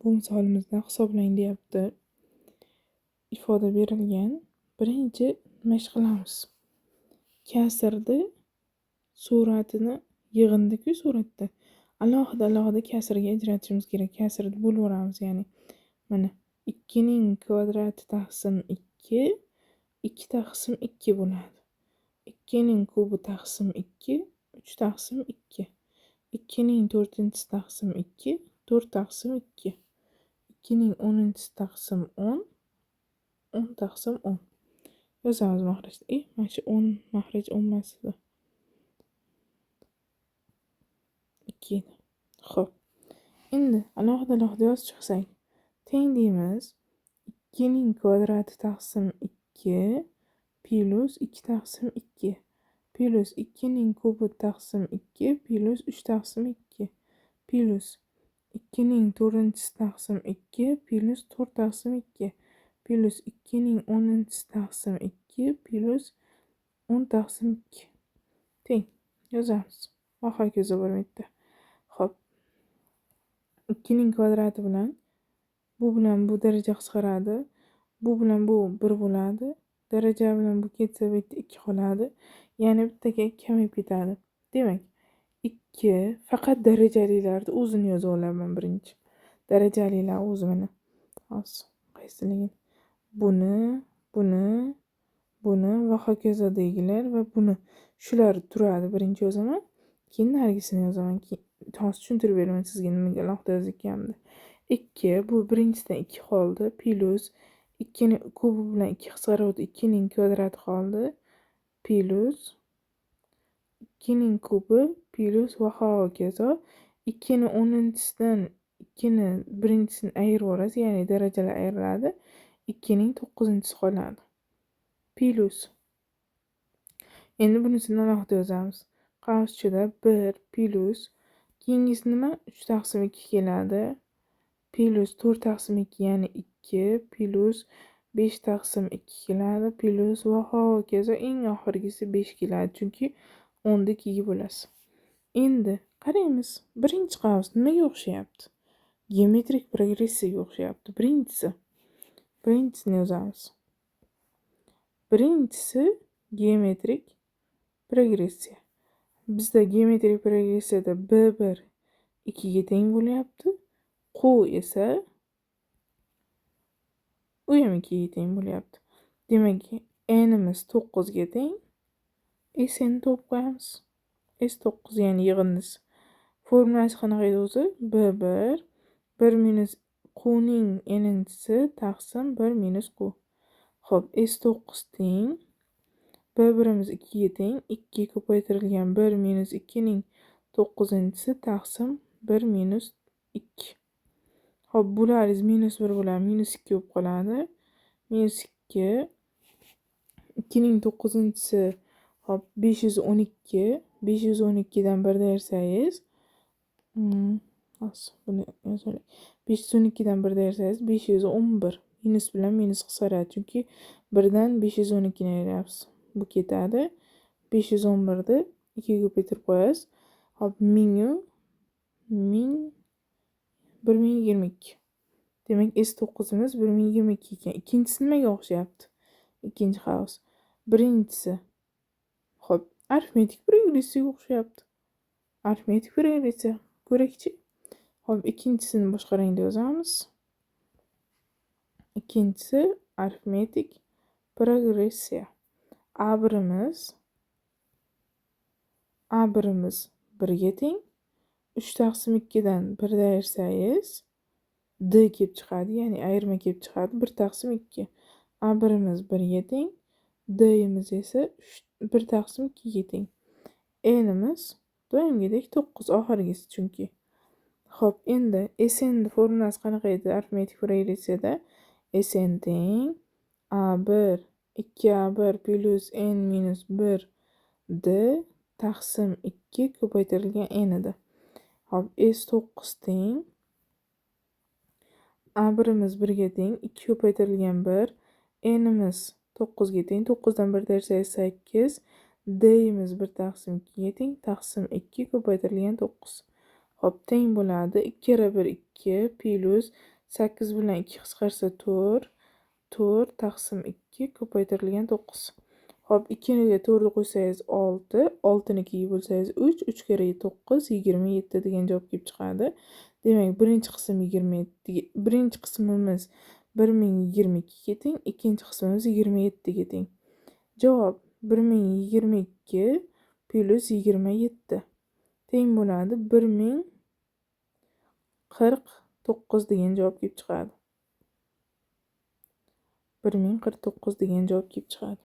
Bu misolimizda hisoblang deyapti. Ifoda berilgan. Birinchi nima ish qilamiz? Kasrni suratini yig'indiku suratda alohida kasrga ajratishimiz kerak. Kasrni bo'lib ya'ni mana 2 ning kvadrati taqsim 2, 2 taqsim 2 bo'ladi. 2 ning kubi taqsim 2, 3 taqsim 2. 2 ning 4-si taqsim 2, 4 taqsim 2. 2 ning 10-si taqsim 10, 10 taqsim 10. Yozamiz mahrajda. Mana shu 10 mahraj 10 emas edi. 2 edi. Xo'p. Endi alohida yozib chiqsak, teng deymiz. 2 ning kvadrati taqsim 2 plus 2 taqsim 2 plus 2 ning kubi taqsim 2 plus 3 taqsim 2 plus 2 ning 4-si taqsim 2 plus 4 taqsim 2 plus 2 ning 10-si taqsim 2 plus 10 taqsim 2 teng. Yozamiz. Va hokazo bo'lmoqda. Xo'p. 2 ning kvadrati bilan bu daraja qisqaradi. Bu bilan bu 1 bo'ladi. Daraja bilan bu ketsa bu yerda 2 qoladi. Ya'ni bittaga kamayib ketadi. Demak, 2 faqat darajalilarni o'zini yozib olaman birinchi. Darajalilar o'zi mana. Hozir qaysiligini? Buni va hokazodagilar va buni. Shular turadi. Birinchi yozaman, keyin narigisini yozaman. Hozir tushuntirib beraman sizga nimaga alohida yozganimni. 2 bu birinchisidan 2 qoldi. Plus 2 ning kubi bilan 2 qisqaradi. 2 ning kvadrati qoldi. Plus 2 ning kubi plus va hokazo. 2 ning 10-sidan 2 ni birinchisini ayirib olasiz, ya'ni darajalar ayriladi. 2 ning 9-si qoladi. Plus. Endi bunisini alohida yozamiz. Qavs-ichida 1 plus keyingisi nima? 3 taqsim 2 keladi. Plus 4 taqsim 2 ya'ni 2 plus 5 taqsim 2 keladi. Plus va hokazo eng oxirgisi 5 keladi. Chunki 10 ni 2 ga bo'lasiz. Endi qaraymiz. Birinchi qavs nimaga o'xshayapti? Geometrik progressiyaga o'xshayapti. Birinchisini yozamiz. Birinchisi geometrik progressiya. Bizda geometrik progressiyada B1 2 ga teng bo'lyapti. Q esa u ham 2 ga teng bo'lyapti. Demak, n'imiz 9 ga teng. S'ni topib qo'yamiz. S9 ya'ni yig'indisi. Formulasi qanaqa edi o'zi? B1 1 minus Q ning n'si taqsim 1 minus Q. Xo'p, S9 teng. B1imiz 2 ga teng. 2 ga ko'paytirilgan 1 minus 2 ning 9-si taqsim 1 minus 2. Xo'p, bularimiz minus 1 bilan minus 2 bo'lib qoladi. Minus 2. 2 ning 9-si hop 512. 512dan 1 ayirsangiz buni yozaylik. 512dan 1 ayirsangiz 511. Minus bilan minus qisqaradi. Chunki 1dan 512 ni ayiramiz. Bu ketadi. 511ni 2 ga ko'paytirib qo'yasiz. Hop, 1022. Demak, S9imiz 1022 ekan. Ikkinchisi nimaga o'xshayapti? Ikkinchi qavs. Birinchisi hop, arifmetik progressiyaga o'xshayapti. Arifmetik progressiya. Ko'rakchi. Hop, ikkinchisini boshqa rangda yozamiz. Ikkinchisi arifmetik progressiya. A1imiz 1 ga teng. 3 taqsim 2dan 1 ayirsangiz D kelib chiqadi, ya'ni ayirma kelib chiqadi. 1 taqsim 2. A1imiz 1 ga teng. D'imiz esa 1 taqsim 2 ga teng. N'imiz doimgidek 9 oxirgisi chunki. Xo'p, endi Sn formulasi qanaqa edi arifmetik progressiyada? Sn teng A1 2A1 plus n minus 1 D taqsim 2 ko'paytirilgan n edi. Hop, S9 teng A1imiz 1 ga teng, 2 ko'paytirilgan 1, n'imiz 9 ga teng, 9dan 1 ayirsangiz 8, D'imiz 1 taqsim 2 ga teng, taqsim 2 ko'paytirilgan 9. Hop, teng bo'ladi. 2 kere 1 2 plus 8 bilan 2 qisqarsa 4. 4 taqsim 2 ko'paytirilgan 9. Hop, 2niga 4'ni qo'ysangiz 6, 6ni 2ga bo'lsangiz 3, 3 kere 9, 27 degan javob kelib chiqadi. Demak, birinchi qism 27, birinchi qismimiz 1022 ga teng, ikkinchi qismimiz 27 ga teng. Javob 1022 plus 27 teng bo'ladi 1049 degan javob kelib chiqadi. 1049 degan javob kelib chiqadi.